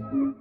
Serial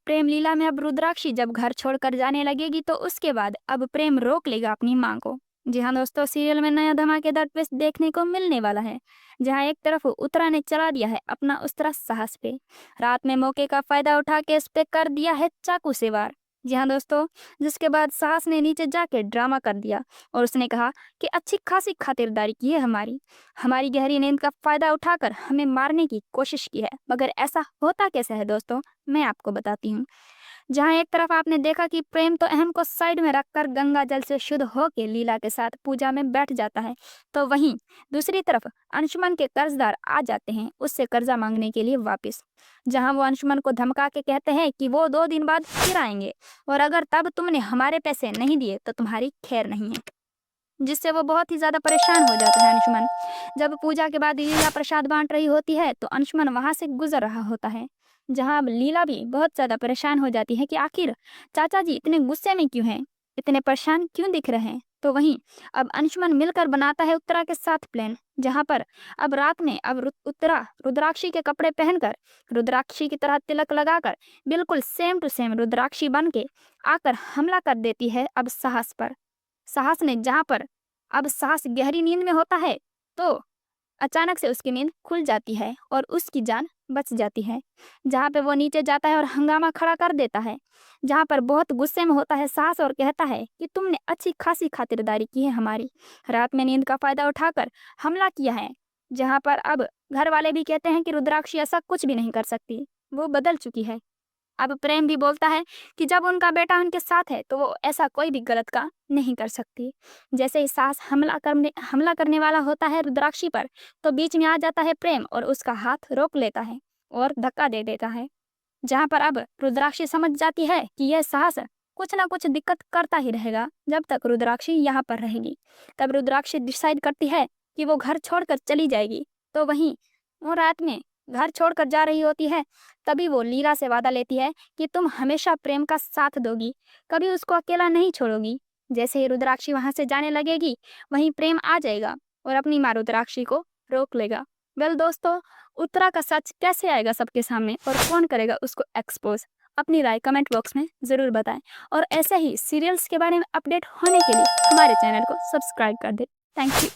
प्रेम लीला में अब रुद्राक्षी जब घर छोड़कर जाने लगेगी तो उसके बाद अब प्रेम रोक लेगा अपनी मां को। जी हाँ दोस्तों, सीरियल में नया धमाकेदार ट्विस्ट देखने को मिलने वाला है, जहां एक तरफ उत्तरा ने चला दिया है अपना उस्तरा साहस पे। रात में मौके का फायदा उठा के उस पे कर दिया है चाकू से वार। जी हाँ दोस्तों, जिसके बाद साहस ने नीचे जाके ड्रामा कर दिया और उसने कहा कि अच्छी खासी खातिरदारी की है हमारी हमारी गहरी नींद का फायदा उठाकर हमें मारने की कोशिश की है। मगर ऐसा होता कैसे है दोस्तों, मैं आपको बताती हूँ। जहाँ एक तरफ आपने देखा कि प्रेम तो अहम को साइड में रखकर गंगा जल से शुद्ध होके लीला के साथ पूजा में बैठ जाता है, तो वहीं दूसरी तरफ अंशुमन के कर्जदार आ जाते हैं उससे कर्जा मांगने के लिए वापस। जहाँ वो अंशुमन को धमका के कहते हैं कि वो 2 दिन बाद फिर आएंगे और अगर तब तुमने हमारे पैसे नहीं दिए तो तुम्हारी खैर नहीं है। जिससे वो बहुत ही ज़्यादा परेशान हो जाता है अंशुमन। जब पूजा के बाद लीला प्रसाद बांट रही होती है तो अंशुमन वहां से गुजर रहा होता है। जहां अब लीला भी बहुत ज़्यादा परेशान हो जाती है कि आखिर चाचा जी इतने गुस्से में क्यों हैं, इतने परेशान क्यों दिख रहे हैं। तो वहीं अब अंशुमन मिलकर बनाता है उत्तरा के साथ प्लान, जहां पर अब रात में अब उत्तरा रुद्राक्षी के कपड़े पहनकर रुद्राक्षी की तरह तिलक लगाकर बिल्कुल सेम टू सेम रुद्राक्षी बन के आकर हमला कर देती है अब साहस पर। साहस ने जहां पर अब साहस गहरी नींद में होता है तो अचानक से उसकी नींद खुल जाती है और उसकी जान बच जाती है। जहाँ पे वो नीचे जाता है और हंगामा खड़ा कर देता है, जहाँ पर बहुत गुस्से में होता है साहस और कहता है कि तुमने अच्छी खासी खातिरदारी की है हमारी, रात में नींद का फायदा उठाकर हमला किया है। जहाँ पर अब घर वाले भी कहते हैं कि रुद्राक्षी ऐसा कुछ भी नहीं कर सकती, वो बदल चुकी है। अब प्रेम भी बोलता है कि जब उनका बेटा उनके साथ है तो वो ऐसा कोई भी गलत काम नहीं कर सकती। जैसे ही सास हमला करने वाला होता है रुद्राक्षी पर, तो बीच में आ जाता है प्रेम और उसका हाथ रोक लेता है और धक्का दे देता है। जहाँ पर अब रुद्राक्षी समझ जाती है कि यह साहस कुछ ना कुछ दिक्कत करता ही रहेगा जब तक रुद्राक्षी यहाँ पर रहेगी। तब रुद्राक्षी डिसाइड करती है कि वो घर छोड़कर चली जाएगी। तो वहीं वो रात में घर छोड़कर जा रही होती है, तभी वो लीला से वादा लेती है कि तुम हमेशा प्रेम का साथ दोगी, कभी उसको अकेला नहीं छोड़ोगी। जैसे ही रुद्राक्षी वहां से जाने लगेगी, वहीं प्रेम आ जाएगा और अपनी माँ रुद्राक्षी को रोक लेगा। वेल दोस्तों, उत्तरा का सच कैसे आएगा सबके सामने और कौन करेगा उसको एक्सपोज, अपनी राय कमेंट बॉक्स में ज़रूर बताएं। और ऐसे ही सीरियल्स के बारे में अपडेट होने के लिए हमारे चैनल को सब्सक्राइब कर दें। Thank you.